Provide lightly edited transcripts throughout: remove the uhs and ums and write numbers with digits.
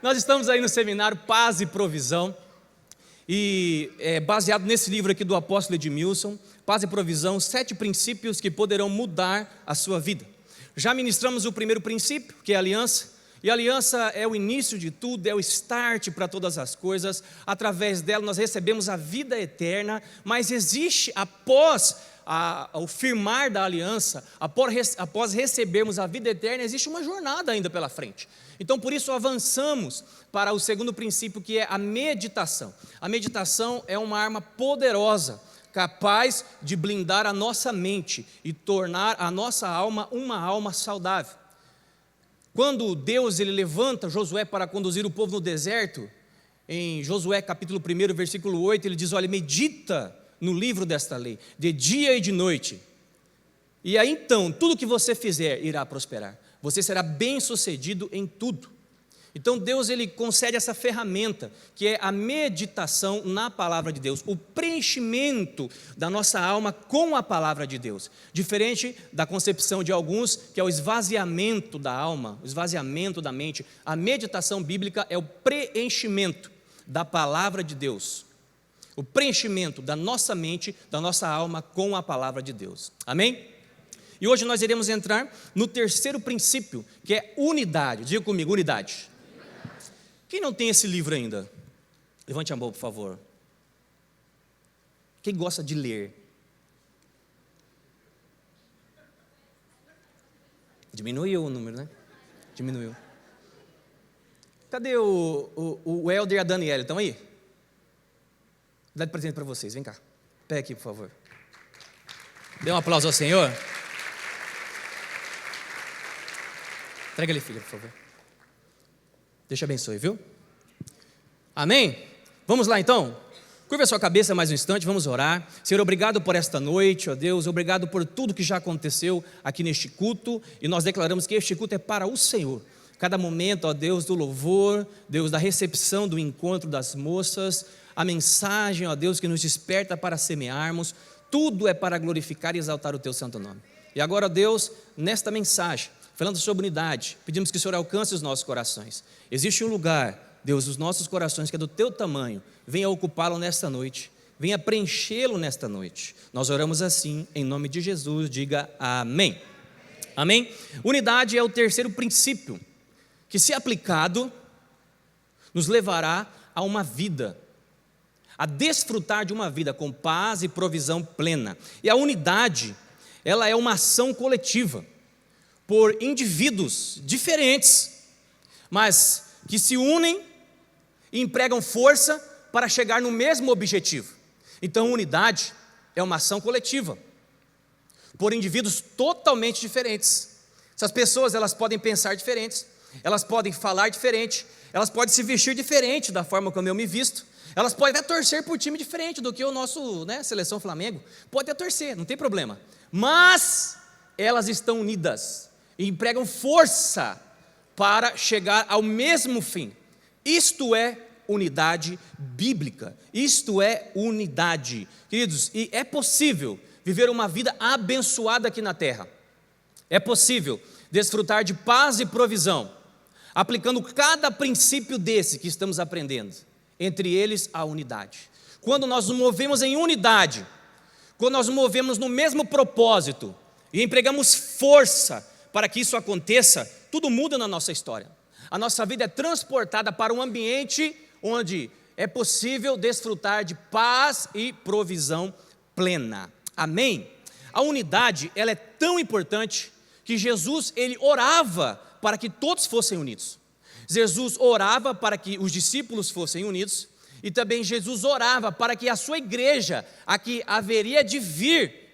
Nós estamos aí no seminário Paz e Provisão, e baseado nesse livro aqui do apóstolo Edmilson, Paz e Provisão, 7 princípios que poderão mudar a sua vida. Já ministramos o primeiro princípio, que é a aliança, e a aliança é o início de tudo, é o start para todas as coisas. Através dela nós recebemos a vida eterna, mas existe após o firmar da aliança, após recebermos a vida eterna, existe uma jornada ainda pela frente. Então por isso avançamos para o segundo princípio, que é a meditação. A meditação é uma arma poderosa, capaz de blindar a nossa mente e tornar a nossa alma uma alma saudável. Quando Deus ele levanta Josué para conduzir o povo no deserto, em Josué capítulo 1, versículo 8, ele diz: olha, medita no livro desta lei, de dia e de noite, e aí então, tudo que você fizer irá prosperar, você será bem sucedido em tudo. Então Deus ele concede essa ferramenta, que é a meditação na palavra de Deus, o preenchimento da nossa alma com a palavra de Deus, diferente da concepção de alguns, que é o esvaziamento da alma, o esvaziamento da mente. A meditação bíblica é o preenchimento da palavra de Deus, o preenchimento da nossa mente, da nossa alma com a palavra de Deus. Amém? E hoje nós iremos entrar no terceiro princípio, que é unidade. Diga comigo, unidade. Quem não tem esse livro ainda? Levante a mão, por favor. Quem gosta de ler? Diminuiu o número, né? Diminuiu. Cadê o Helder e a Daniela? Estão aí? Dá de presente para vocês, vem cá. Pega aqui, por favor. Dê um aplauso ao Senhor. Entrega ele, filha, por favor. Deus te abençoe, viu? Amém? Vamos lá então? Curva a sua cabeça mais um instante, vamos orar. Senhor, obrigado por esta noite, ó Deus, obrigado por tudo que já aconteceu aqui neste culto, e nós declaramos que este culto é para o Senhor. Cada momento, ó Deus, do louvor, Deus, da recepção, do encontro das moças, a mensagem, ó Deus, que nos desperta para semearmos, tudo é para glorificar e exaltar o Teu santo nome. E agora, ó Deus, nesta mensagem, falando sobre unidade, pedimos que o Senhor alcance os nossos corações. Existe um lugar, Deus, nos nossos corações, que é do Teu tamanho, venha ocupá-lo nesta noite, venha preenchê-lo nesta noite. Nós oramos assim, em nome de Jesus, diga amém. Amém? Unidade é o terceiro princípio, que se aplicado, nos levará a uma vida, a desfrutar de uma vida com paz e provisão plena. E a unidade, ela é uma ação coletiva, por indivíduos diferentes, mas que se unem e empregam força para chegar no mesmo objetivo. Então, unidade é uma ação coletiva, por indivíduos totalmente diferentes. Essas pessoas, elas podem pensar diferentes, elas podem falar diferente, elas podem se vestir diferente da forma como eu me visto, elas podem até torcer por time diferente do que o nosso, Seleção Flamengo, pode até torcer, não tem problema, mas elas estão unidas e empregam força para chegar ao mesmo fim. Isto é unidade bíblica, isto é unidade, queridos. E é possível viver uma vida abençoada aqui na terra, é possível desfrutar de paz e provisão, aplicando cada princípio desse que estamos aprendendo, entre eles a unidade. Quando nós nos movemos em unidade, quando nós nos movemos no mesmo propósito e empregamos força para que isso aconteça, tudo muda na nossa história. A nossa vida é transportada para um ambiente onde é possível desfrutar de paz e provisão plena. Amém? A unidade, ela é tão importante que Jesus, ele orava para que todos fossem unidos. Jesus orava para que os discípulos fossem unidos, e também Jesus orava para que a sua igreja, a que haveria de vir,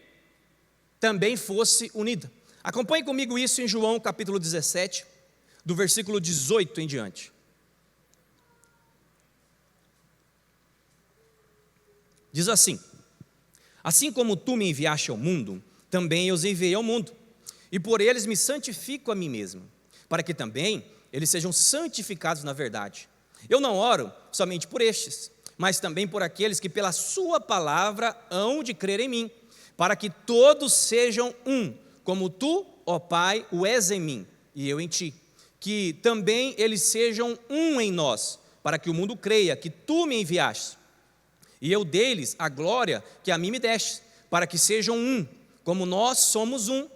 também fosse unida. Acompanhe comigo isso em João capítulo 17, do versículo 18 em diante. Diz assim: assim como tu me enviaste ao mundo, também eu os enviei ao mundo, e por eles me santifico a mim mesmo, para que também eles sejam santificados na verdade. Eu não oro somente por estes, mas também por aqueles que pela sua palavra hão de crer em mim, para que todos sejam um, como tu, ó Pai, o és em mim, e eu em ti, que também eles sejam um em nós, para que o mundo creia que tu me enviaste. E eu dei-lhes a glória que a mim me deste, para que sejam um, como nós somos um,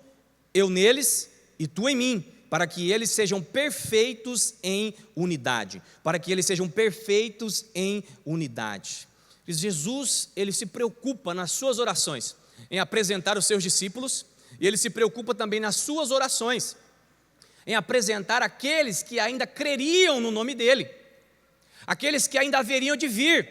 eu neles e tu em mim, para que eles sejam perfeitos em unidade. Para que eles sejam perfeitos em unidade. Jesus, ele se preocupa nas suas orações em apresentar os seus discípulos, e ele se preocupa também nas suas orações em apresentar aqueles que ainda creriam no nome dele, aqueles que ainda haveriam de vir.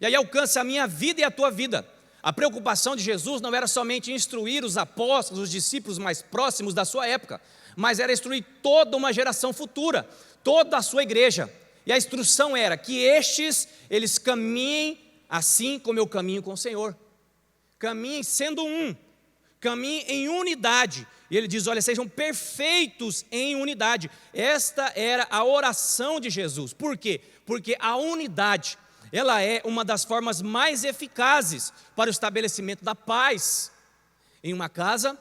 E aí alcança a minha vida e a tua vida. A preocupação de Jesus não era somente instruir os apóstolos, os discípulos mais próximos da sua época, mas era instruir toda uma geração futura, toda a sua igreja. E a instrução era que eles caminhem assim como eu caminho com o Senhor. Caminhem sendo um, caminhem em unidade. E ele diz, olha, sejam perfeitos em unidade. Esta era a oração de Jesus. Por quê? Porque a unidade, ela é uma das formas mais eficazes para o estabelecimento da paz em uma casa,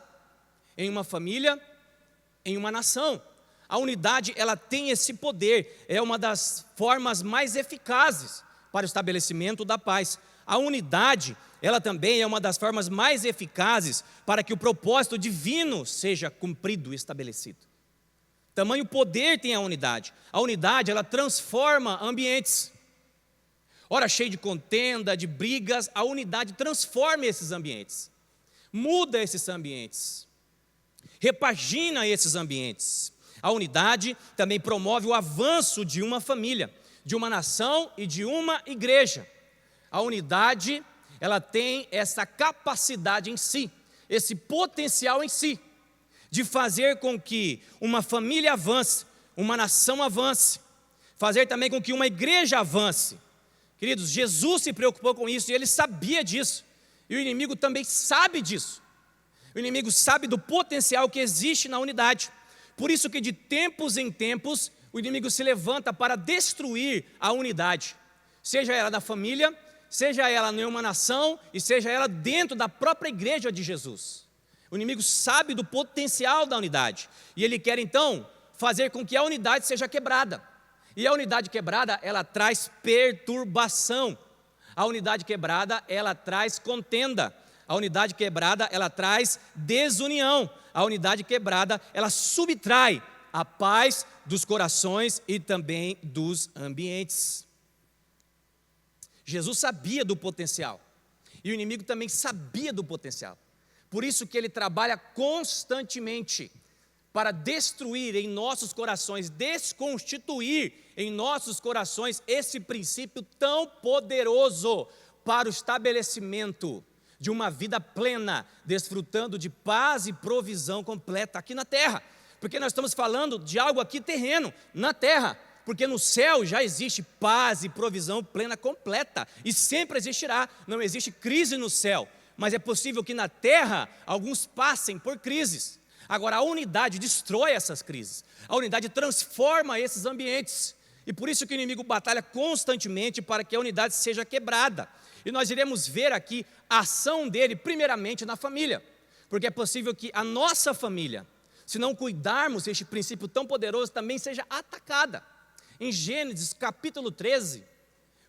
em uma família, em uma nação. A unidade, ela tem esse poder, é uma das formas mais eficazes para o estabelecimento da paz. A unidade, ela também é uma das formas mais eficazes para que o propósito divino seja cumprido e estabelecido. Tamanho poder tem a unidade. A unidade, ela transforma ambientes. Ora, cheio de contenda, de brigas, a unidade transforma esses ambientes, muda esses ambientes, repagina esses ambientes. A unidade também promove o avanço de uma família, de uma nação e de uma igreja. A unidade, ela tem essa capacidade em si, esse potencial em si, de fazer com que uma família avance, uma nação avance, fazer também com que uma igreja avance. Queridos, Jesus se preocupou com isso e ele sabia disso, e o inimigo também sabe disso. O inimigo sabe do potencial que existe na unidade. Por isso que de tempos em tempos o inimigo se levanta para destruir a unidade, seja ela da família, seja ela em uma nação e seja ela dentro da própria igreja de Jesus. O inimigo sabe do potencial da unidade e ele quer então fazer com que a unidade seja quebrada. E a unidade quebrada, ela traz perturbação. A unidade quebrada, ela traz contenda. A unidade quebrada, ela traz desunião. A unidade quebrada, ela subtrai a paz dos corações e também dos ambientes. Jesus sabia do potencial, e o inimigo também sabia do potencial. Por isso que ele trabalha constantemente para destruir em nossos corações, desconstituir em nossos corações esse princípio tão poderoso para o estabelecimento de uma vida plena, desfrutando de paz e provisão completa aqui na terra. Porque nós estamos falando de algo aqui terreno, na terra. Porque no céu já existe paz e provisão plena completa, e sempre existirá, não existe crise no céu, mas é possível que na terra alguns passem por crises. Agora a unidade destrói essas crises, a unidade transforma esses ambientes, e por isso que o inimigo batalha constantemente para que a unidade seja quebrada. E nós iremos ver aqui a ação dele primeiramente na família, porque é possível que a nossa família, se não cuidarmos deste princípio tão poderoso, também seja atacada. Em Gênesis capítulo 13,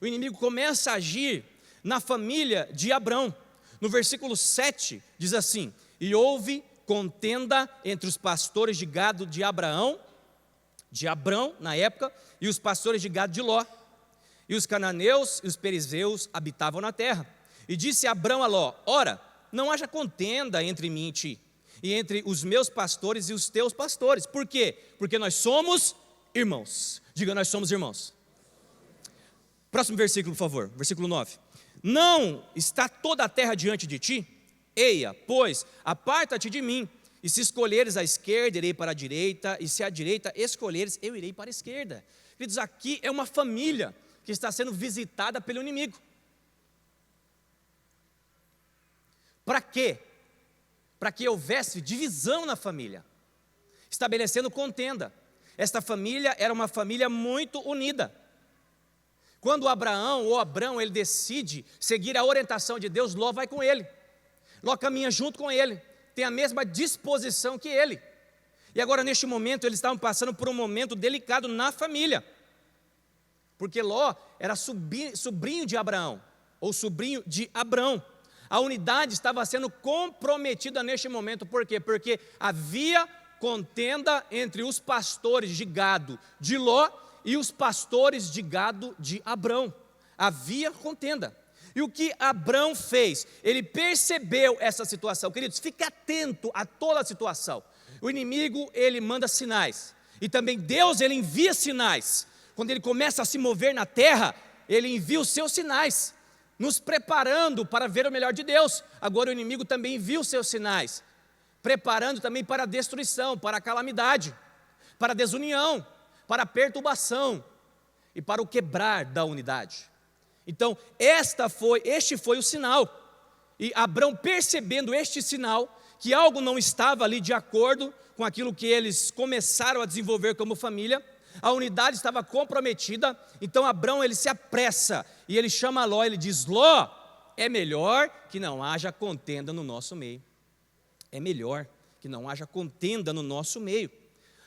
o inimigo começa a agir na família de Abrão. No versículo 7 diz assim: e houve contenda entre os pastores de gado de Abrão na época, e os pastores de gado de Ló. E os cananeus e os perizeus habitavam na terra. E disse Abrão a Ló: ora, não haja contenda entre mim e ti, e entre os meus pastores e os teus pastores. Por quê? Porque nós somos irmãos. Diga, nós somos irmãos. Próximo versículo, por favor, versículo 9. Não está toda a terra diante de ti? Eia, pois, aparta-te de mim, e se escolheres a esquerda, irei para a direita, e se a direita escolheres, eu irei para a esquerda. Queridos, aqui é uma família que está sendo visitada pelo inimigo. Para quê? Para que houvesse divisão na família, estabelecendo contenda. Esta família era uma família muito unida. Quando Abrão, ele decide seguir a orientação de Deus, Ló vai com ele. Ló caminha junto com ele, tem a mesma disposição que ele. E agora, neste momento, eles estavam passando por um momento delicado na família. Porque Ló era sobrinho de Abraão, ou sobrinho de Abrão. A unidade estava sendo comprometida neste momento. Por quê? Porque havia contenda entre os pastores de gado de Ló e os pastores de gado de Abrão. Havia contenda. E o que Abrão fez? Ele percebeu essa situação. Queridos, fique atento a toda a situação. O inimigo, ele manda sinais. E também Deus, ele envia sinais. Quando ele começa a se mover na terra, ele envia os seus sinais, nos preparando para ver o melhor de Deus. Agora o inimigo também envia os seus sinais, preparando também para a destruição, para a calamidade, para a desunião, para a perturbação e para o quebrar da unidade. Então, este foi o sinal. E Abrão, percebendo este sinal, que algo não estava ali de acordo com aquilo que eles começaram a desenvolver como família, a unidade estava comprometida. Então Abrão, ele se apressa e ele chama Ló, ele diz: Ló, é melhor que não haja contenda no nosso meio. É melhor que não haja contenda no nosso meio.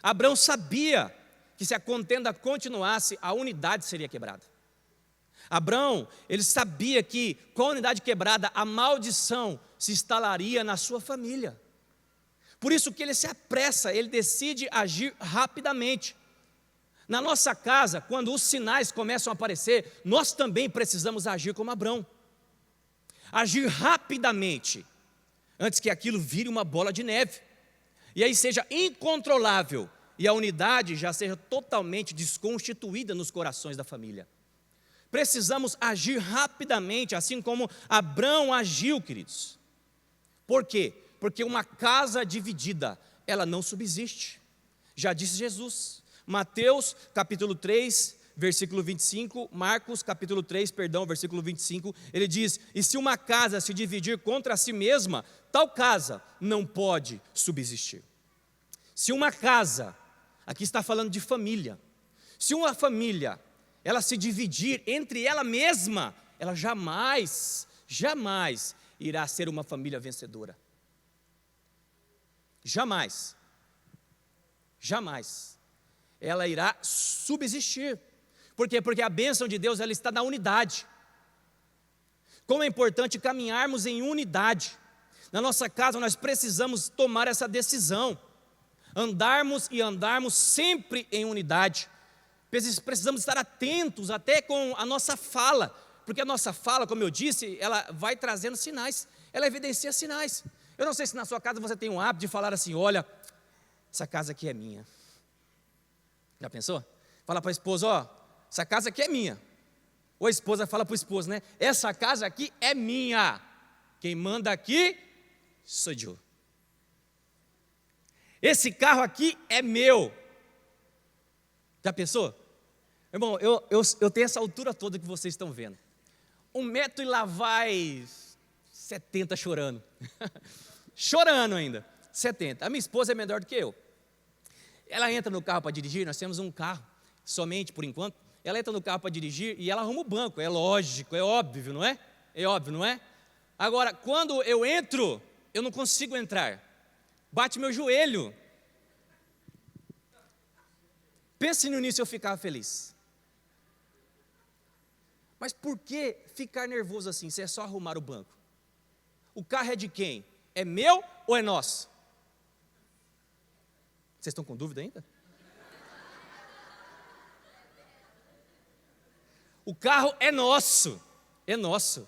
Abrão sabia que se a contenda continuasse, a unidade seria quebrada. Abrão, ele sabia que com a unidade quebrada, a maldição se instalaria na sua família. Por isso que ele se apressa, ele decide agir rapidamente. Na nossa casa, quando os sinais começam a aparecer, nós também precisamos agir como Abrão. Agir rapidamente, antes que aquilo vire uma bola de neve. E aí seja incontrolável, e a unidade já seja totalmente desconstituída nos corações da família. Precisamos agir rapidamente, assim como Abrão agiu, queridos. Por quê? Porque uma casa dividida, ela não subsiste. Já disse Jesus. Mateus capítulo 3, versículo 25, Marcos capítulo 3, versículo 25, ele diz: e se uma casa se dividir contra si mesma, tal casa não pode subsistir. Se uma casa, aqui está falando de família, se uma família, ela se dividir entre ela mesma, ela jamais irá ser uma família vencedora. Jamais. Ela irá subsistir. Por quê? Porque a bênção de Deus, ela está na unidade. Como é importante caminharmos em unidade. Na nossa casa nós precisamos tomar essa decisão. Andarmos sempre em unidade. Precisamos estar atentos até com a nossa fala. Porque a nossa fala, como eu disse, ela vai trazendo sinais. Ela evidencia sinais. Eu não sei se na sua casa você tem um hábito de falar assim: olha, essa casa aqui é minha. Já pensou? Fala para a esposa: ó, essa casa aqui é minha. Ou a esposa fala para o esposo, né? Essa casa aqui é minha. Quem manda aqui sou eu. Esse carro aqui é meu. Já pensou? Irmão, eu tenho essa altura toda que vocês estão vendo. 1 metro e lá vai 70 chorando. Chorando ainda. 70. A minha esposa é menor do que eu. Ela entra no carro para dirigir, nós temos um carro, somente por enquanto. Ela entra no carro para dirigir e ela arruma o banco, é lógico, é óbvio, não é? É óbvio, não é? Agora, quando eu entro, eu não consigo entrar. Bate meu joelho. Pense no início, eu ficava feliz. Mas por que ficar nervoso assim, se é só arrumar o banco? O carro é de quem? É meu ou é nosso? Vocês estão com dúvida ainda? O carro é nosso, é nosso.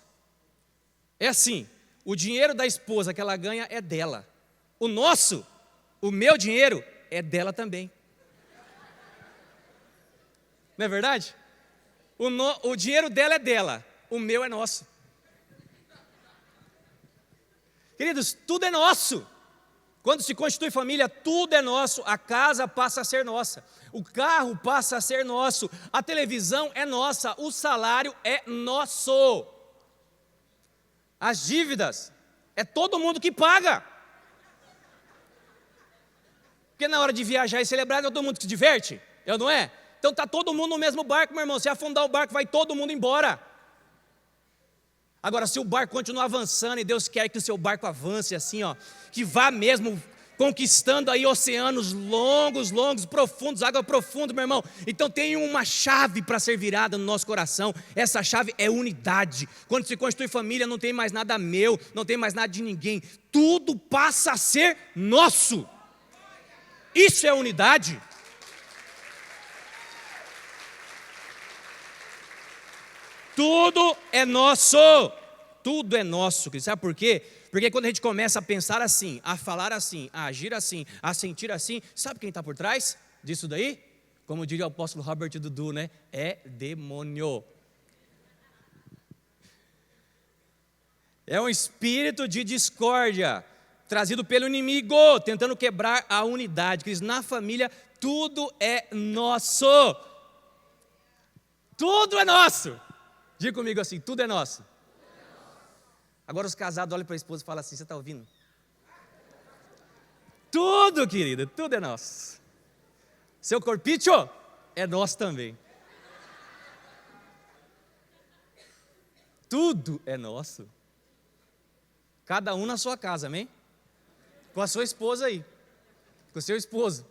É assim, o dinheiro da esposa que ela ganha é dela. O nosso, o meu dinheiro, é dela também. Não é verdade? O dinheiro dela é dela, o meu é nosso. Queridos, tudo é nosso. Quando se constitui família, tudo é nosso. A casa passa a ser nossa. O carro passa a ser nosso. A televisão é nossa. O salário é nosso. As dívidas, é todo mundo que paga. Porque na hora de viajar e celebrar, é todo mundo que se diverte, eu não é? Então está todo mundo no mesmo barco, meu irmão. Se afundar o barco, vai todo mundo embora. Agora, se o barco continuar avançando e Deus quer que o seu barco avance assim, ó, que vá mesmo conquistando aí oceanos longos, profundos, água profunda, meu irmão. Então tem uma chave para ser virada no nosso coração. Essa chave é unidade. Quando se constitui família, não tem mais nada meu, não tem mais nada de ninguém. Tudo passa a ser nosso. Isso é unidade. Tudo é nosso. Tudo é nosso. Sabe por quê? Porque quando a gente começa a pensar assim, a falar assim, a agir assim, a sentir assim, sabe quem está por trás disso daí? Como diria o apóstolo Robert Dudu, né? É demônio. É um espírito de discórdia, trazido pelo inimigo, tentando quebrar a unidade. Queridos, na família, tudo é nosso. Tudo é nosso. Diga comigo assim, tudo é nosso. Agora os casados olham para a esposa e falam assim, você está ouvindo? Tudo, querida, tudo é nosso. Seu corpício é nosso também. Tudo é nosso. Cada um na sua casa, amém? Com a sua esposa aí, com o seu esposo.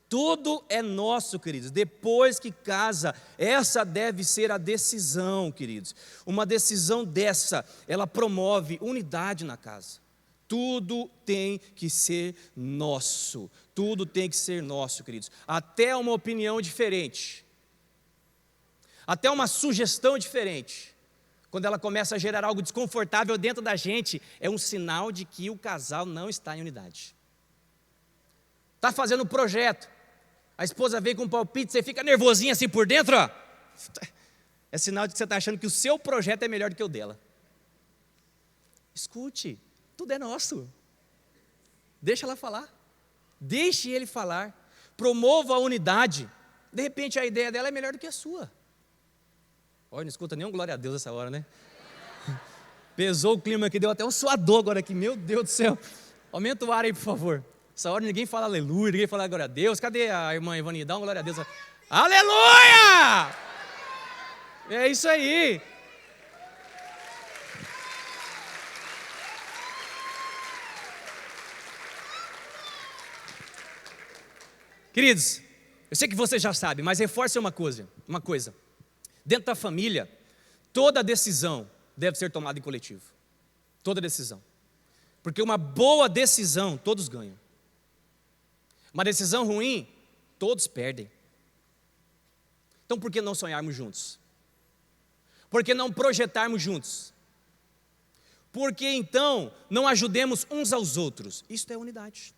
Tudo é nosso, queridos. Depois que casa, essa deve ser a decisão, queridos. Uma decisão dessa, ela promove unidade na casa. Tudo tem que ser nosso. Tudo tem que ser nosso, queridos. Até uma opinião diferente. Até uma sugestão diferente. Quando ela começa a gerar algo desconfortável dentro da gente, é um sinal de que o casal não está em unidade. Está fazendo um projeto. A esposa vem com um palpite, você fica nervosinho assim por dentro, ó. É sinal de que você está achando que o seu projeto é melhor do que o dela. Escute, tudo é nosso. Deixa ela falar. Deixe ele falar. Promova a unidade. De repente a ideia dela é melhor do que a sua. Olha, não escuta nenhum glória a Deus essa hora, né? Pesou o clima aqui, deu até um suador agora aqui. Meu Deus do céu. Aumenta o ar aí, por favor. Essa hora ninguém fala aleluia, ninguém fala glória a Deus. Cadê a irmã Ivani? Dá uma glória a Deus. Aleluia! É isso aí. Queridos, eu sei que você já sabe, mas reforce uma coisa. Dentro da família, toda decisão deve ser tomada em coletivo. Toda decisão. Porque uma boa decisão, todos ganham. Uma decisão ruim, todos perdem. Então por que não sonharmos juntos? Por que não projetarmos juntos? Por que então não ajudemos uns aos outros? Isso é unidade.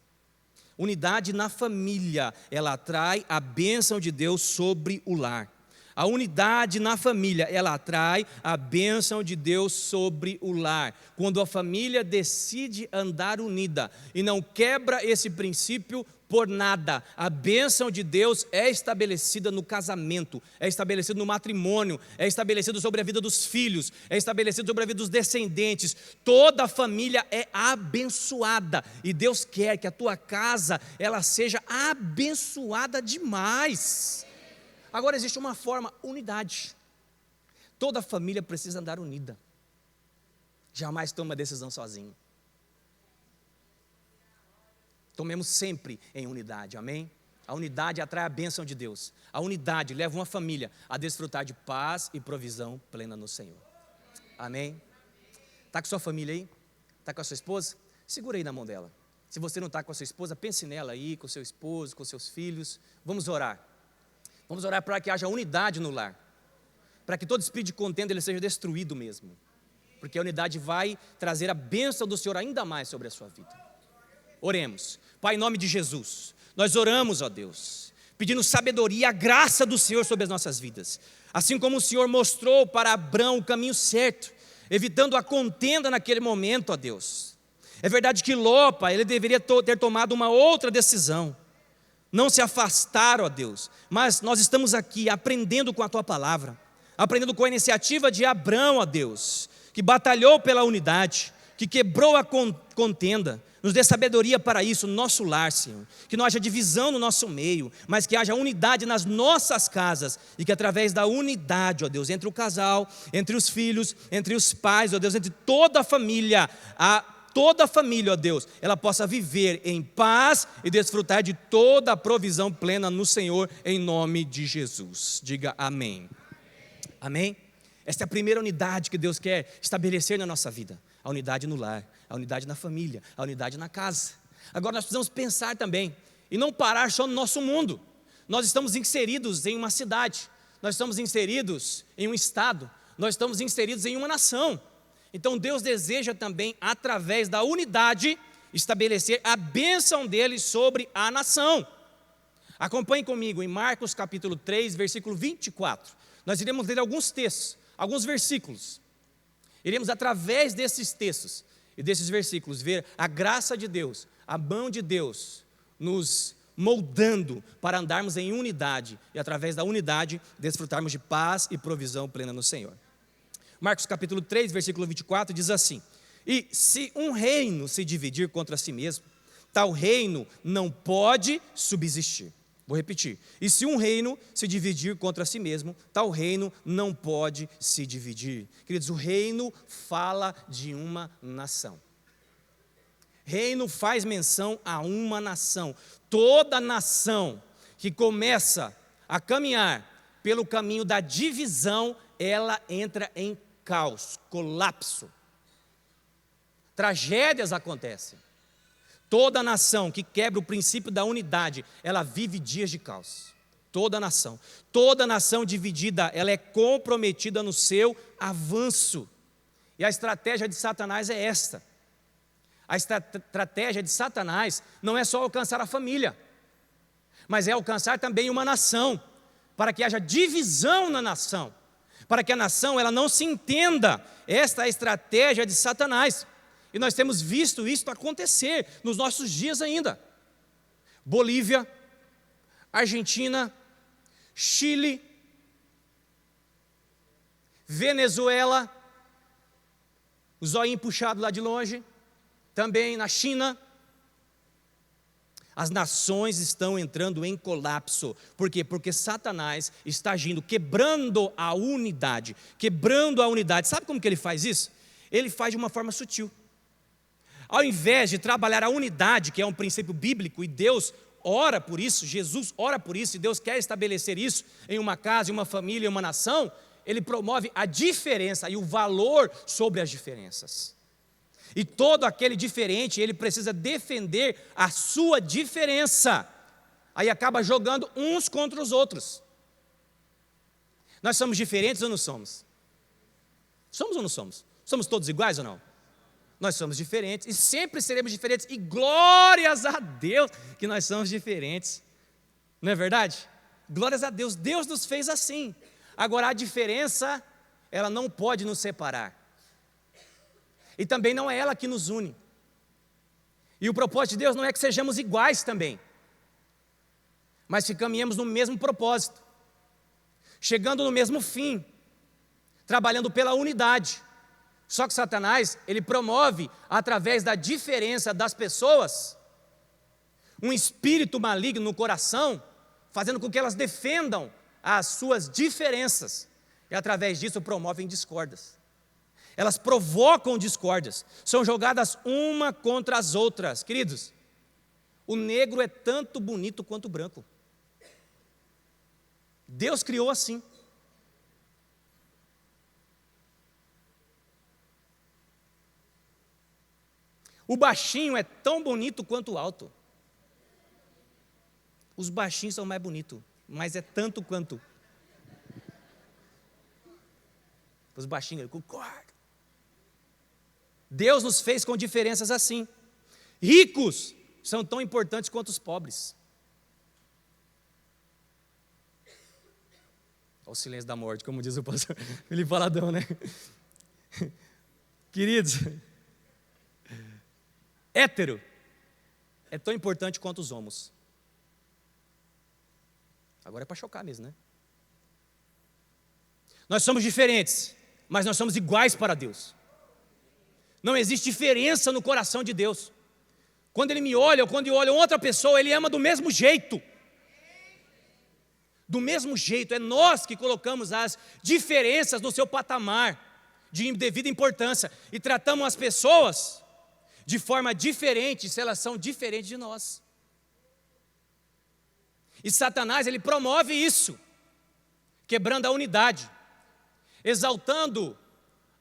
Unidade na família, ela atrai a bênção de Deus sobre o lar. A unidade na família, ela atrai a bênção de Deus sobre o lar. Quando a família decide andar unida e não quebra esse princípio por nada, a bênção de Deus é estabelecida no casamento, é estabelecida no matrimônio, é estabelecida sobre a vida dos filhos, é estabelecida sobre a vida dos descendentes. Toda a família é abençoada e Deus quer que a tua casa ela seja abençoada demais. Agora existe uma forma, unidade. Toda família precisa andar unida. Jamais toma decisão sozinho. Tomemos sempre em unidade, amém? A unidade atrai a bênção de Deus. A unidade leva uma família a desfrutar de paz e provisão plena no Senhor. Amém? Está com sua família aí? Está com a sua esposa? Segura aí na mão dela. Se você não está com a sua esposa, pense nela aí, com seu esposo, com seus filhos. Vamos orar. Vamos orar para que haja unidade no lar. Para que todo espírito de contenda ele seja destruído mesmo. Porque a unidade vai trazer a bênção do Senhor ainda mais sobre a sua vida. Oremos. Pai, em nome de Jesus, nós oramos, ó Deus, pedindo sabedoria e a graça do Senhor sobre as nossas vidas. Assim como o Senhor mostrou para Abrão o caminho certo, evitando a contenda naquele momento, ó Deus. É verdade que Ló, Pai, ele deveria ter tomado uma outra decisão. Não se afastar, ó Deus, mas nós estamos aqui aprendendo com a Tua palavra, aprendendo com a iniciativa de Abrão, ó Deus, que batalhou pela unidade, que quebrou a contenda. Nos dê sabedoria para isso no nosso lar, Senhor. Que não haja divisão no nosso meio, mas que haja unidade nas nossas casas. E que através da unidade, ó Deus, entre o casal, entre os filhos, entre os pais, ó Deus, entre toda a família, toda a família, ó Deus, ela possa viver em paz e desfrutar de toda a provisão plena no Senhor, em nome de Jesus. Diga amém. Amém? Esta é a primeira unidade que Deus quer estabelecer na nossa vida. A unidade no lar, a unidade na família, a unidade na casa. Agora nós precisamos pensar também e não parar só no nosso mundo. Nós estamos inseridos em uma cidade, nós estamos inseridos em um estado, nós estamos inseridos em uma nação. Então Deus deseja também, através da unidade, estabelecer a bênção dele sobre a nação. Acompanhe comigo em Marcos capítulo 3, versículo 24. Nós iremos ler alguns textos, alguns versículos. Iremos, através desses textos e desses versículos, ver a graça de Deus, a mão de Deus nos moldando para andarmos em unidade e, através da unidade, desfrutarmos de paz e provisão plena no Senhor. Marcos capítulo 3, versículo 24 diz assim: e se um reino se dividir contra si mesmo, tal reino não pode subsistir. Vou repetir: e se um reino se dividir contra si mesmo, tal reino não pode se dividir. Queridos, o reino fala de uma nação. Reino faz menção a uma nação. Toda nação que começa a caminhar pelo caminho da divisão, ela entra em caos, colapso. Tragédias acontecem. Toda nação que quebra o princípio da unidade, ela vive dias de caos. Toda nação dividida, ela é comprometida no seu avanço. E a estratégia de Satanás é esta. A estratégia de Satanás não é só alcançar a família, mas é alcançar também uma nação, para que haja divisão na nação, para que a nação ela não se entenda. Esta é a estratégia de Satanás. E nós temos visto isso acontecer nos nossos dias ainda. Bolívia, Argentina, Chile, Venezuela, o zoinho puxado lá de longe, também na China. As nações estão entrando em colapso. Por quê? Porque Satanás está agindo, quebrando a unidade. Sabe como que ele faz isso? Ele faz de uma forma sutil. Ao invés de trabalhar a unidade, que é um princípio bíblico, e Deus ora por isso, Jesus ora por isso, e Deus quer estabelecer isso em uma casa, em uma família, em uma nação, ele promove a diferença e o valor sobre as diferenças. E todo aquele diferente, ele precisa defender a sua diferença. Aí acaba jogando uns contra os outros. Nós somos diferentes ou não somos? Somos ou não somos? Somos todos iguais ou não? Nós somos diferentes e sempre seremos diferentes. E glórias a Deus que nós somos diferentes. Não é verdade? Glórias a Deus, Deus nos fez assim. Agora a diferença, ela não pode nos separar. E também não é ela que nos une. E o propósito de Deus não é que sejamos iguais também, mas que caminhemos no mesmo propósito, chegando no mesmo fim, trabalhando pela unidade. Só que Satanás, ele promove, através da diferença das pessoas, um espírito maligno no coração, fazendo com que elas defendam as suas diferenças, e através disso promovem discórdias. Elas provocam discórdias, são jogadas uma contra as outras. Queridos, o negro é tanto bonito quanto o branco. Deus criou assim. O baixinho é tão bonito quanto o alto. Os baixinhos são mais bonitos, mas é tanto quanto. Os baixinhos, concordo. Deus nos fez com diferenças assim. Ricos são tão importantes quanto os pobres. Olha o silêncio da morte, como diz o pastor Felipe Valadão, né? Queridos, hétero é tão importante quanto os homos. Agora é para chocar mesmo, né? Nós somos diferentes, mas nós somos iguais para Deus. Não existe diferença no coração de Deus. Quando Ele me olha, ou quando eu olho outra pessoa, Ele ama do mesmo jeito. Do mesmo jeito, é nós que colocamos as diferenças no seu patamar de devida importância e tratamos as pessoas de forma diferente se elas são diferentes de nós. E Satanás, ele promove isso, quebrando a unidade, exaltando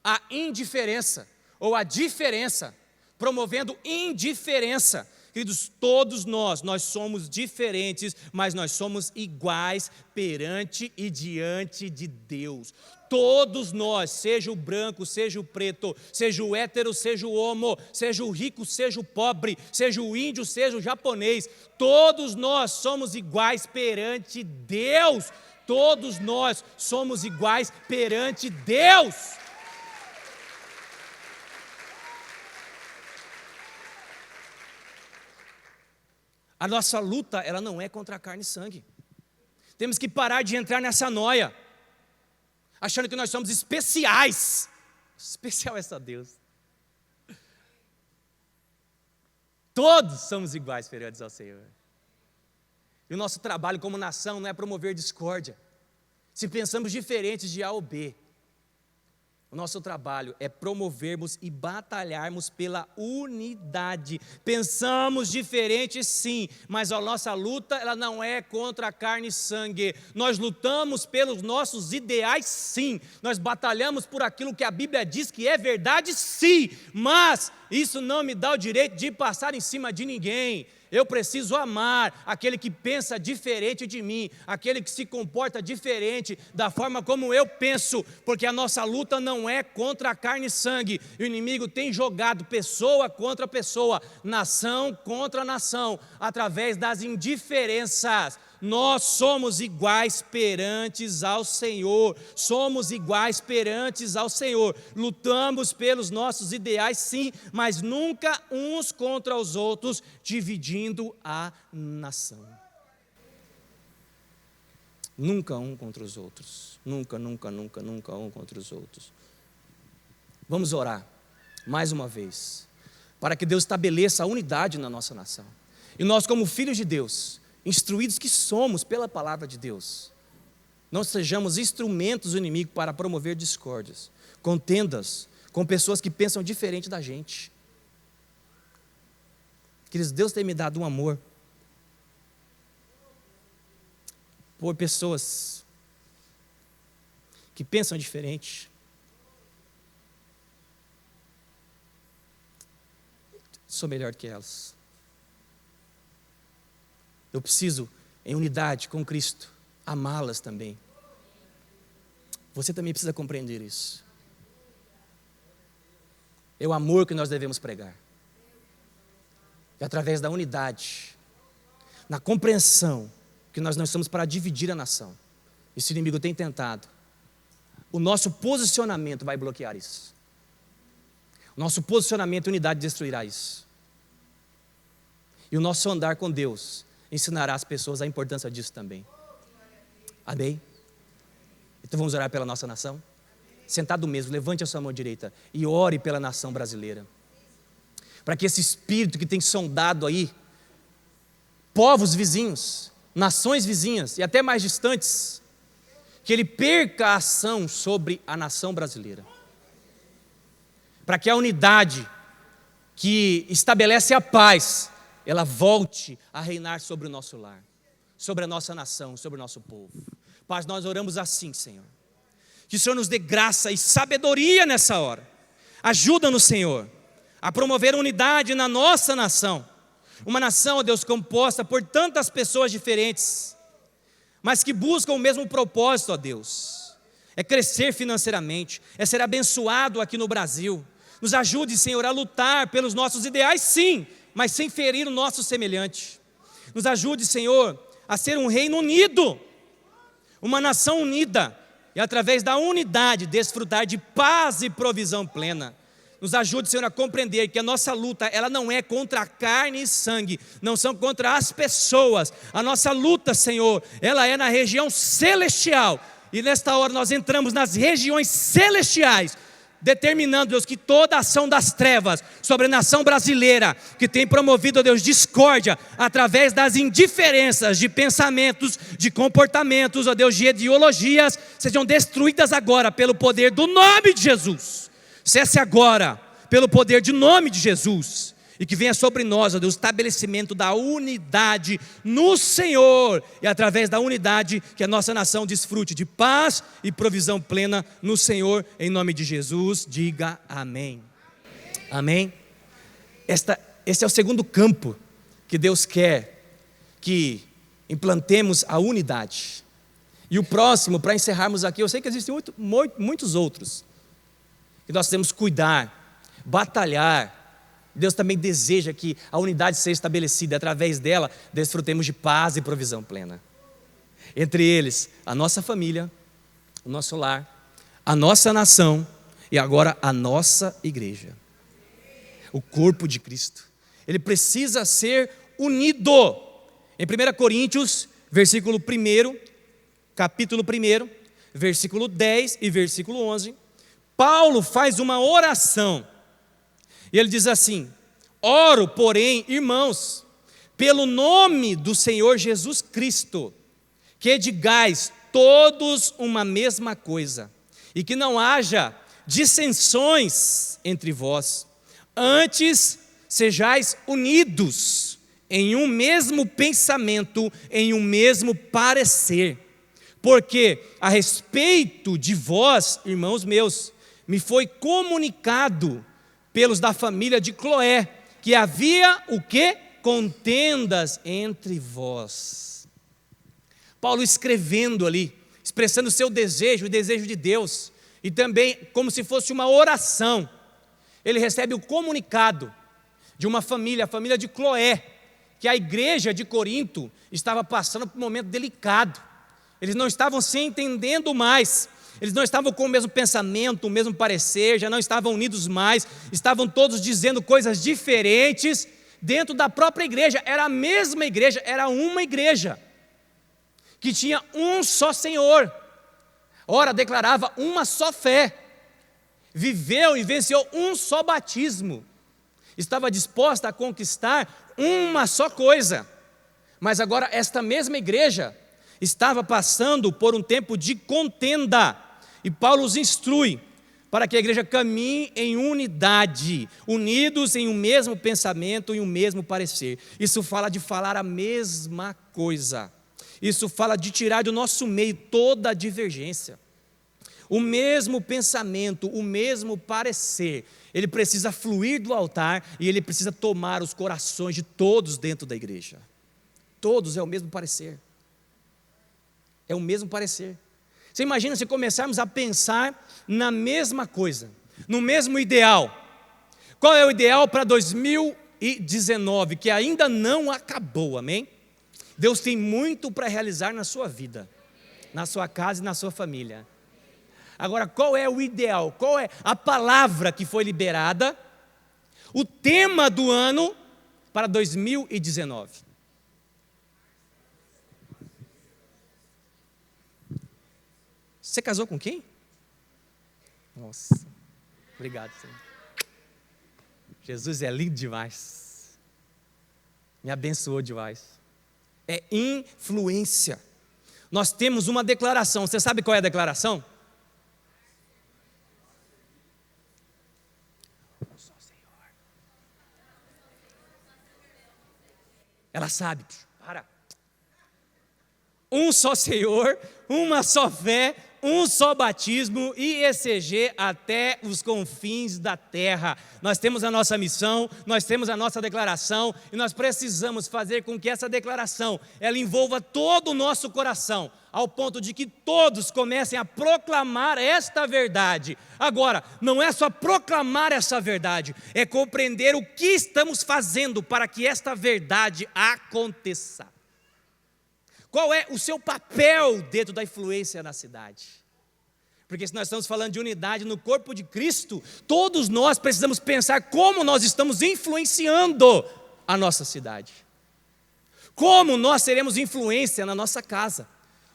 a indiferença ou a diferença, promovendo indiferença. Queridos, todos nós somos diferentes, mas nós somos iguais perante e diante de Deus. Todos nós, seja o branco, seja o preto, seja o hétero, seja o homo, seja o rico, seja o pobre, seja o índio, seja o japonês, todos nós somos iguais perante Deus. Todos nós somos iguais perante Deus. A nossa luta, ela não é contra a carne e sangue. Temos que parar de entrar nessa noia, achando que nós somos especiais. Especial é só Deus. Todos somos iguais perante ao Senhor. E o nosso trabalho como nação não é promover discórdia. Se pensamos diferentes de A ou B, o nosso trabalho é promovermos e batalharmos pela unidade. Pensamos diferente, sim, mas a nossa luta, ela não é contra a carne e sangue. Nós lutamos pelos nossos ideais, sim. Nós batalhamos por aquilo que a Bíblia diz que é verdade, sim. Mas isso não me dá o direito de passar em cima de ninguém. Eu preciso amar aquele que pensa diferente de mim, aquele que se comporta diferente da forma como eu penso, porque a nossa luta não é contra a carne e sangue. O inimigo tem jogado pessoa contra pessoa, nação contra nação, através das indiferenças. Nós somos iguais perantes ao Senhor, somos iguais perantes ao Senhor, lutamos pelos nossos ideais sim, mas nunca uns contra os outros, dividindo a nação. Nunca um contra os outros, nunca um contra os outros. Vamos orar, mais uma vez, para que Deus estabeleça a unidade na nossa nação, e nós como filhos de Deus, instruídos que somos pela palavra de Deus, não sejamos instrumentos do inimigo para promover discórdias, contendas com pessoas que pensam diferente da gente. Queridos, Deus tem me dado um amor por pessoas que pensam diferente. Sou melhor que elas. Eu preciso, em unidade com Cristo, amá-las também. Você também precisa compreender isso. É o amor que nós devemos pregar. E através da unidade, na compreensão que nós não estamos para dividir a nação. Esse inimigo tem tentado. O nosso posicionamento vai bloquear isso. O nosso posicionamento e unidade destruirá isso. E o nosso andar com Deus ensinará as pessoas a importância disso também. Amém? Então vamos orar pela nossa nação? Sentado mesmo, levante a sua mão direita e ore pela nação brasileira. Para que esse espírito que tem sondado aí, povos vizinhos, nações vizinhas e até mais distantes, que ele perca a ação sobre a nação brasileira. Para que a unidade que estabelece a paz, ela volte a reinar sobre o nosso lar, sobre a nossa nação, sobre o nosso povo. Pai, nós oramos assim, Senhor. Que o Senhor nos dê graça e sabedoria nessa hora. Ajuda-nos, Senhor, a promover unidade na nossa nação. Uma nação, ó Deus, composta por tantas pessoas diferentes, mas que buscam o mesmo propósito, ó Deus. É crescer financeiramente, é ser abençoado aqui no Brasil. Nos ajude, Senhor, a lutar pelos nossos ideais, sim, mas sem ferir o nosso semelhante. Nos ajude, Senhor, a ser um reino unido, uma nação unida, e através da unidade desfrutar de paz e provisão plena. Nos ajude, Senhor, a compreender que a nossa luta, ela não é contra a carne e sangue, não são contra as pessoas. A nossa luta, Senhor, ela é na região celestial, e nesta hora nós entramos nas regiões celestiais, determinando, Deus, que toda ação das trevas sobre a nação brasileira, que tem promovido, Deus, discórdia, através das indiferenças de pensamentos, de comportamentos, ó Deus, de ideologias, sejam destruídas agora pelo poder do nome de Jesus. Cesse agora, pelo poder do nome de Jesus. e que venha sobre nós, ó Deus, o estabelecimento da unidade no Senhor, e através da unidade que a nossa nação desfrute de paz e provisão plena no Senhor, em nome de Jesus. Diga amém. Amém. Esse é o segundo campo que Deus quer que implantemos a unidade. E o próximo, para encerrarmos aqui, eu sei que existem muitos outros que nós temos que cuidar, batalhar. Deus também deseja que a unidade seja estabelecida, através dela desfrutemos de paz e provisão plena. Entre eles, a nossa família, o nosso lar, a nossa nação e agora a nossa igreja. O corpo de Cristo. Ele precisa ser unido. Em 1 Coríntios, versículo 1, capítulo 1, versículo 10 e versículo 11, Paulo faz uma oração. E ele diz assim: oro, porém, irmãos, pelo nome do Senhor Jesus Cristo, que digais todos uma mesma coisa, e que não haja dissensões entre vós, antes sejais unidos em um mesmo pensamento, em um mesmo parecer. Porque a respeito de vós, irmãos meus, me foi comunicado pelos da família de Cloé, que havia o quê? Contendas entre vós. Paulo escrevendo ali, expressando o seu desejo, o desejo de Deus, e também como se fosse uma oração. Ele recebe o comunicado de uma família, a família de Cloé, que a igreja de Corinto estava passando por um momento delicado. Eles não estavam se entendendo mais, eles não estavam com o mesmo pensamento, o mesmo parecer, já não estavam unidos mais, estavam todos dizendo coisas diferentes dentro da própria igreja. Era a mesma igreja, era uma igreja, que tinha um só Senhor, ora declarava uma só fé, viveu e venceu um só batismo, estava disposta a conquistar uma só coisa. Mas agora esta mesma igreja estava passando por um tempo de contenda, e Paulo os instrui para que a igreja caminhe em unidade, unidos em um mesmo pensamento e um mesmo parecer. Isso fala de falar a mesma coisa, isso fala de tirar do nosso meio toda a divergência. O mesmo pensamento, o mesmo parecer, ele precisa fluir do altar e ele precisa tomar os corações de todos dentro da igreja. Todos é o mesmo parecer. É o mesmo parecer. Você imagina se começarmos a pensar na mesma coisa, no mesmo ideal. Qual é o ideal para 2019, que ainda não acabou, amém? Deus tem muito para realizar na sua vida, na sua casa e na sua família. Agora, qual é o ideal? Qual é a palavra que foi liberada? O tema do ano para 2019. Você casou com quem? Nossa, obrigado, Senhor. Jesus é lindo demais. Me abençoou demais. É influência. Nós temos uma declaração. Você sabe qual é a declaração? Ela sabe, para. Um só Senhor, uma só fé, um só batismo e ECG até os confins da terra. Nós temos a nossa missão, nós temos a nossa declaração e nós precisamos fazer com que essa declaração, ela envolva todo o nosso coração, ao ponto de que todos comecem a proclamar esta verdade. Agora, não é só proclamar essa verdade, é compreender o que estamos fazendo para que esta verdade aconteça. Qual é o seu papel dentro da influência na cidade? Porque se nós estamos falando de unidade no corpo de Cristo, todos nós precisamos pensar como nós estamos influenciando a nossa cidade. Como nós teremos influência na nossa casa,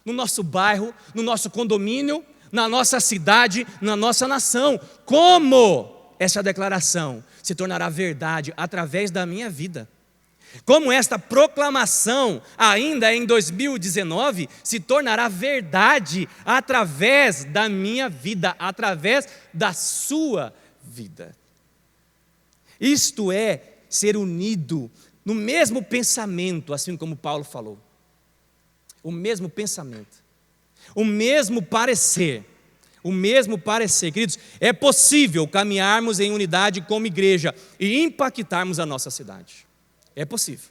no nosso bairro, no nosso condomínio, na nossa cidade, na nossa nação. Como essa declaração se tornará verdade através da minha vida. Como esta proclamação, ainda em 2019, se tornará verdade através da minha vida, através da sua vida. Isto é ser unido no mesmo pensamento, assim como Paulo falou. O mesmo pensamento, o mesmo parecer. O mesmo parecer, queridos, é possível caminharmos em unidade como igreja e impactarmos a nossa cidade. É possível.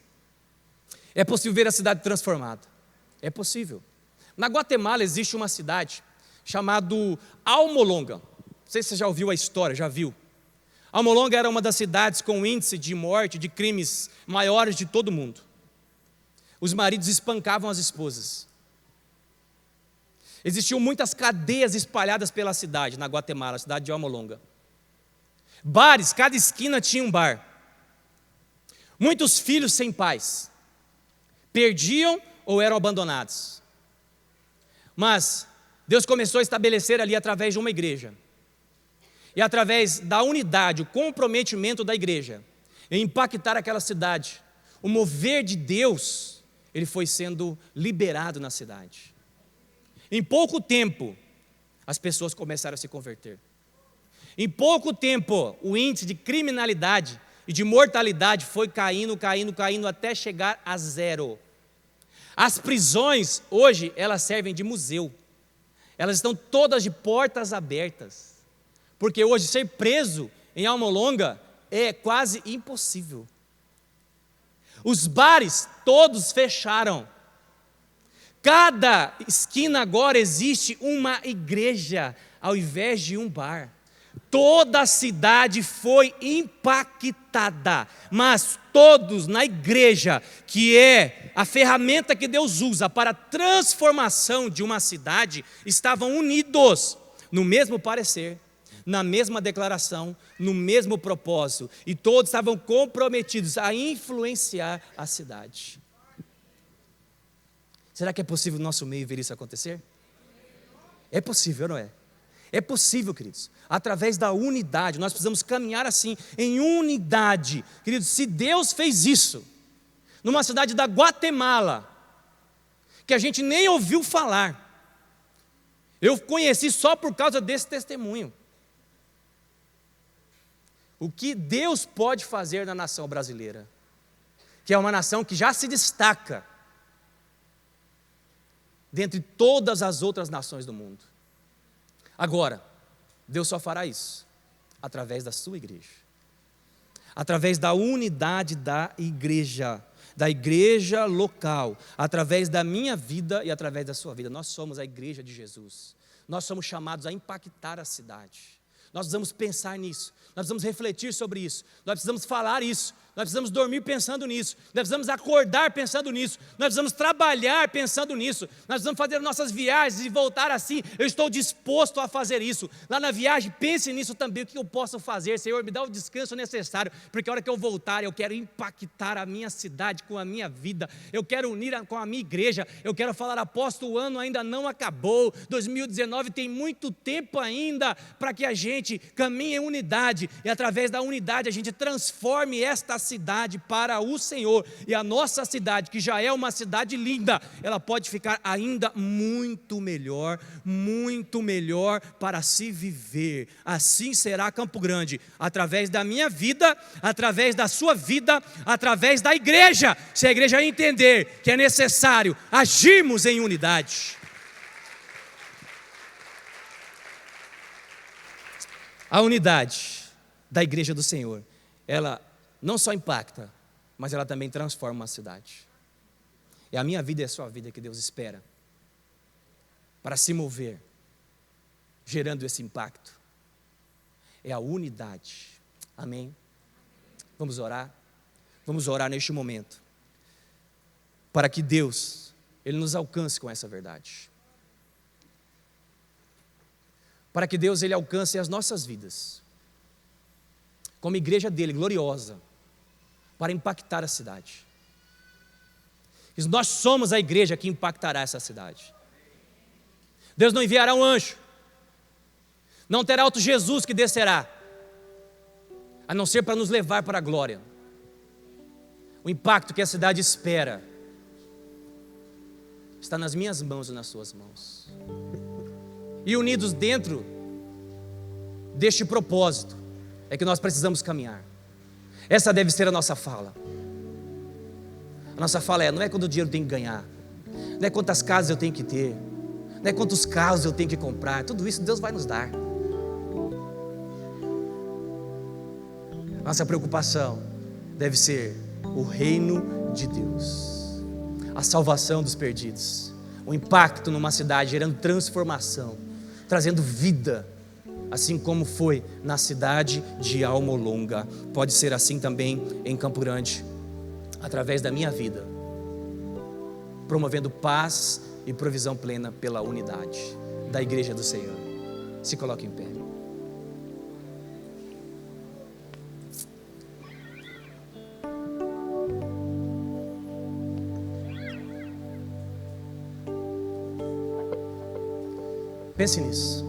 É possível ver a cidade transformada. É possível. Na Guatemala existe uma cidade chamada Almolonga. Não sei se você já ouviu a história, já viu. Almolonga era uma das cidades com índice de morte, de crimes maiores de todo o mundo. Os maridos espancavam as esposas. Existiam muitas cadeias espalhadas pela cidade, na Guatemala, a cidade de Almolonga. Bares, cada esquina tinha um bar. Muitos filhos sem pais. Perdiam ou eram abandonados. Mas Deus começou a estabelecer ali através de uma igreja. E através da unidade, o comprometimento da igreja, em impactar aquela cidade, o mover de Deus, ele foi sendo liberado na cidade. Em pouco tempo, as pessoas começaram a se converter. Em pouco tempo, o índice de criminalidade e de mortalidade foi caindo até chegar a zero. As prisões, hoje, elas servem de museu. Elas estão todas de portas abertas. Porque hoje ser preso em Almolonga é quase impossível. Os bares todos fecharam. Cada esquina agora existe uma igreja, ao invés de um bar. Toda a cidade foi impactada, mas todos na igreja, que é a ferramenta que Deus usa para a transformação de uma cidade, estavam unidos no mesmo parecer, na mesma declaração, no mesmo propósito, e todos estavam comprometidos a influenciar a cidade. Será que é possível no nosso meio ver isso acontecer? É possível, não é? É possível, queridos, através da unidade. Nós precisamos caminhar assim, em unidade. Queridos, se Deus fez isso, numa cidade da Guatemala, que a gente nem ouviu falar, eu conheci só por causa desse testemunho. O que Deus pode fazer na nação brasileira, que é uma nação que já se destaca dentre todas as outras nações do mundo. Agora, Deus só fará isso através da sua igreja, através da unidade da igreja local, através da minha vida e através da sua vida. Nós somos a igreja de Jesus, nós somos chamados a impactar a cidade. Nós precisamos pensar nisso, nós precisamos refletir sobre isso, nós precisamos falar isso, nós precisamos dormir pensando nisso, nós precisamos acordar pensando nisso, nós precisamos trabalhar pensando nisso, nós precisamos fazer nossas viagens e voltar assim. Eu estou disposto a fazer isso. Lá na viagem, pense nisso também. O que eu posso fazer? Senhor, me dá o descanso necessário, porque a hora que eu voltar, eu quero impactar a minha cidade com a minha vida, eu quero unir com a minha igreja, eu quero falar: apóstolo, o ano ainda não acabou, 2019 tem muito tempo ainda para que a gente caminhe em unidade, e através da unidade a gente transforme esta cidade para o Senhor, e a nossa cidade, que já é uma cidade linda, ela pode ficar ainda muito melhor para se viver. Assim será Campo Grande, através da minha vida, através da sua vida, através da igreja, se a igreja entender que é necessário agirmos em unidade. A unidade da igreja do Senhor, ela não só impacta, mas ela também transforma a cidade. É a minha vida e a sua vida que Deus espera para se mover, gerando esse impacto. É a unidade. Amém? Vamos orar? Vamos orar neste momento, para que Deus, Ele nos alcance com essa verdade. Para que Deus, Ele alcance as nossas vidas, como igreja dEle, gloriosa, para impactar a cidade. E nós somos a igreja que impactará essa cidade. Deus não enviará um anjo, não terá outro Jesus que descerá, a não ser para nos levar para a glória. O impacto que a cidade espera está nas minhas mãos e nas suas mãos. E unidos dentro deste propósito é que nós precisamos caminhar. Essa deve ser a nossa fala. A nossa fala não é quanto dinheiro eu tenho que ganhar, não é quantas casas eu tenho que ter, não é quantos carros eu tenho que comprar. Tudo isso Deus vai nos dar. Nossa preocupação deve ser o reino de Deus, a salvação dos perdidos, o impacto numa cidade, gerando transformação, trazendo vida, assim como foi na cidade de Almolonga. Pode ser assim também em Campo Grande, através da minha vida, promovendo paz e provisão plena pela unidade da igreja do Senhor. Se coloque em pé. Pense nisso.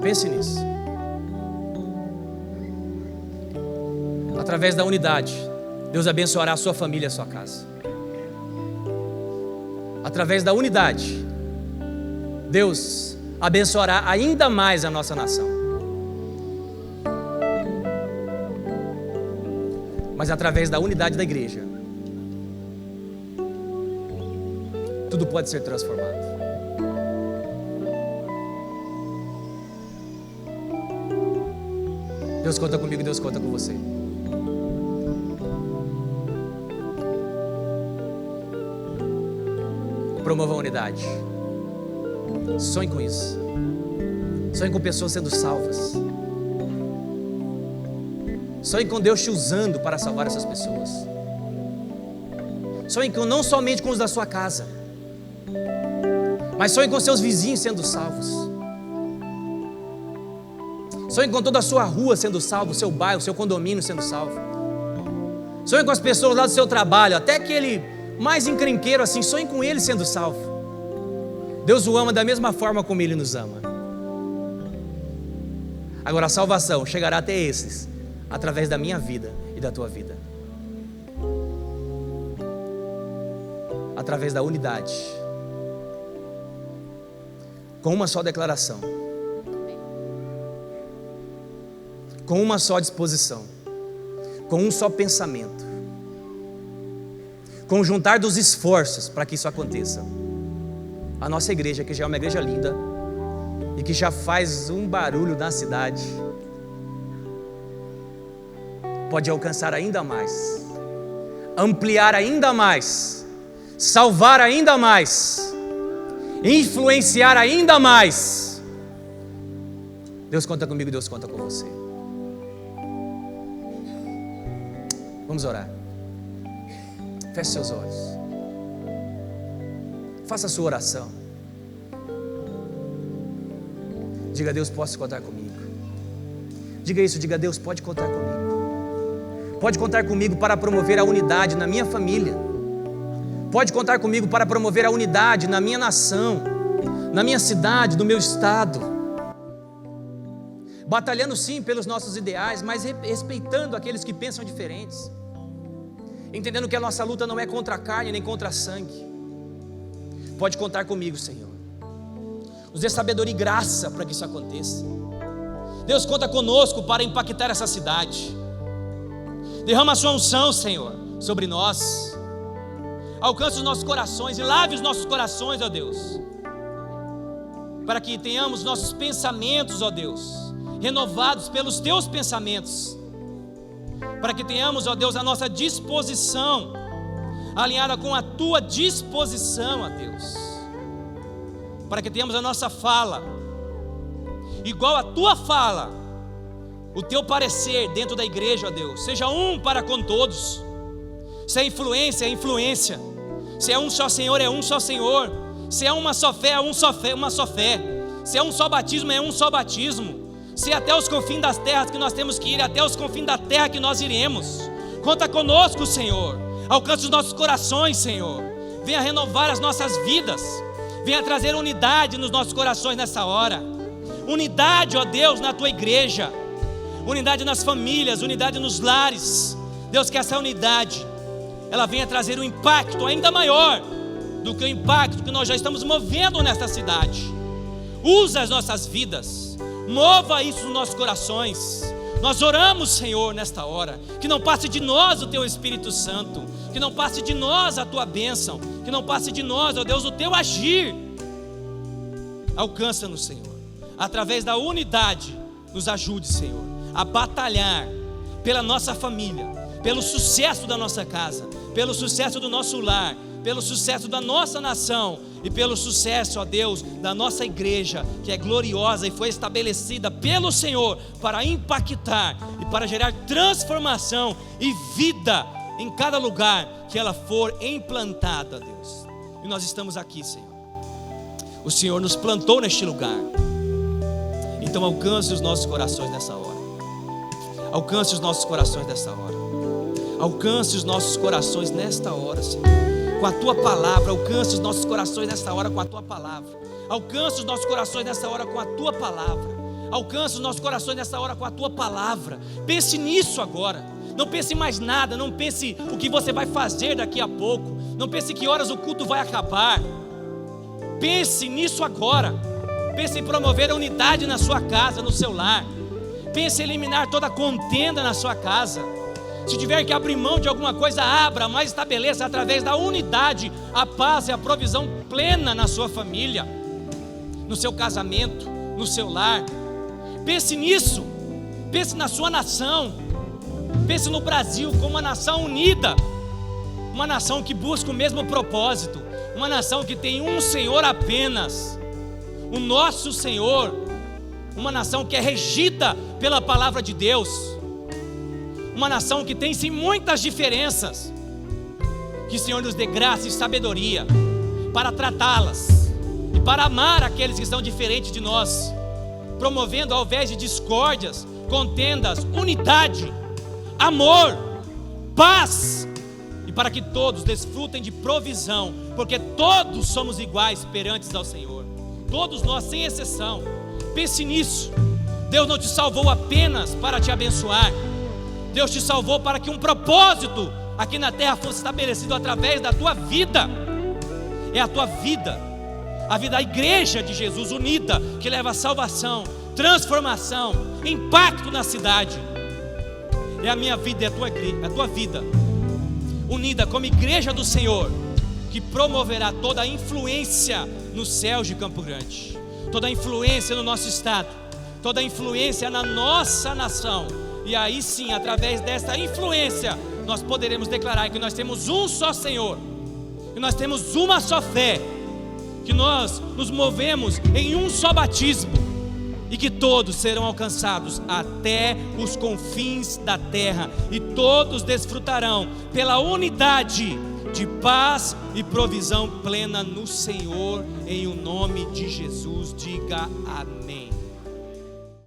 Pense nisso. Através da unidade, Deus abençoará a sua família e a sua casa. Através da unidade, Deus abençoará ainda mais a nossa nação. Mas através da unidade da igreja, tudo pode ser transformado. Deus conta comigo, Deus conta com você. Promova a unidade. Sonhe com isso. Sonhe com pessoas sendo salvas. Sonhe com Deus te usando para salvar essas pessoas. Sonhe não somente com os da sua casa, mas sonhe com seus vizinhos sendo salvos. Sonhe com toda a sua rua sendo salvo, o seu bairro, o seu condomínio sendo salvo. Sonhe com as pessoas lá do seu trabalho, até aquele mais encrenqueiro assim, sonhe com ele sendo salvo. Deus o ama da mesma forma como ele nos ama. Agora a salvação chegará até esses através da minha vida e da tua vida, através da unidade, com uma só declaração, com uma só disposição, com um só pensamento, com o juntar dos esforços para que isso aconteça. A nossa igreja, que já é uma igreja linda e que já faz um barulho na cidade, pode alcançar ainda mais, ampliar ainda mais, salvar ainda mais, influenciar ainda mais. Deus conta comigo, Deus conta com você. Vamos orar. Feche seus olhos. Faça a sua oração. Diga a Deus, posso contar comigo. Diga isso, diga a Deus, pode contar comigo. Pode contar comigo para promover a unidade na minha família. Pode contar comigo para promover a unidade na minha nação, na minha cidade, no meu estado. Batalhando sim pelos nossos ideais, mas respeitando aqueles que pensam diferentes. Entendendo que a nossa luta não é contra a carne nem contra a sangue. Pode contar comigo, Senhor. Nos dê sabedoria e graça para que isso aconteça. Deus, conta conosco para impactar essa cidade. Derrama a sua unção, Senhor, sobre nós. Alcance os nossos corações e lave os nossos corações, ó Deus, para que tenhamos nossos pensamentos, ó Deus, renovados pelos teus pensamentos, para que tenhamos, ó Deus, a nossa disposição alinhada com a tua disposição, ó Deus, para que tenhamos a nossa fala igual a tua fala, o teu parecer dentro da igreja, ó Deus, seja um para com todos. Se é influência, é influência. Se é um só Senhor, é um só Senhor. Se é uma só fé, é uma só fé. Se é um só batismo, é um só batismo. Se é até os confins das terras que nós temos que ir, até os confins da terra que nós iremos. Conta conosco, Senhor. Alcance os nossos corações, Senhor. Venha renovar as nossas vidas. Venha trazer unidade nos nossos corações nessa hora. Unidade, ó Deus, na tua igreja. Unidade nas famílias, unidade nos lares. Deus, que essa unidade ela venha trazer um impacto ainda maior do que o impacto que nós já estamos movendo nesta cidade. usa as nossas vidas, mova isso nos nossos corações. Nós oramos, Senhor, nesta hora, que não passe de nós o Teu Espírito Santo, que não passe de nós a Tua bênção, que não passe de nós, ó Deus, o Teu agir. Alcança-nos, Senhor, através da unidade, nos ajude, Senhor, a batalhar pela nossa família, pelo sucesso da nossa casa, pelo sucesso do nosso lar, pelo sucesso da nossa nação e pelo sucesso, ó Deus, da nossa igreja, que é gloriosa e foi estabelecida pelo Senhor para impactar e para gerar transformação e vida em cada lugar que ela for implantada, Deus. E nós estamos aqui, Senhor. O Senhor nos plantou neste lugar. Então alcance os nossos corações nessa hora. Alcance os nossos corações nessa hora. Alcance os nossos corações nesta hora, Senhor, com a Tua palavra. Alcance os nossos corações nesta hora com a Tua palavra. Alcance os nossos corações nesta hora com a Tua palavra. Alcance os nossos corações nesta hora com a Tua palavra. Pense nisso agora. Não pense em mais nada. Não pense o que você vai fazer daqui a pouco. Não pense que horas o culto vai acabar. Pense nisso agora. Pense em promover a unidade na sua casa, no seu lar. Pense em eliminar toda contenda na sua casa. Se tiver que abrir mão de alguma coisa, abra, mas estabeleça através da unidade a paz e a provisão plena na sua família, no seu casamento, no seu lar. Pense nisso. Pense na sua nação. Pense no Brasil como uma nação unida, uma nação que busca o mesmo propósito, uma nação que tem um Senhor apenas, o nosso Senhor, uma nação que é regida pela palavra de Deus, uma nação que tem sim muitas diferenças. Que o Senhor nos dê graça e sabedoria para tratá-las e para amar aqueles que são diferentes de nós, promovendo ao invés de discórdias, contendas, unidade, amor, paz, e para que todos desfrutem de provisão, porque todos somos iguais perante ao Senhor, todos nós sem exceção. Pense nisso. Deus não te salvou apenas para te abençoar, Deus te salvou para que um propósito aqui na terra fosse estabelecido através da tua vida. É a tua vida, a vida da igreja de Jesus unida, que leva a salvação, transformação, impacto na cidade. É a minha vida, é a tua vida, unida como igreja do Senhor, que promoverá toda a influência nos céus de Campo Grande, toda a influência no nosso estado, toda a influência na nossa nação. E aí sim, através dessa influência, nós poderemos declarar que nós temos um só Senhor, que nós temos uma só fé, que nós nos movemos em um só batismo, e que todos serão alcançados até os confins da terra, e todos desfrutarão pela unidade de paz e provisão plena no Senhor, em o nome de Jesus. Diga amém.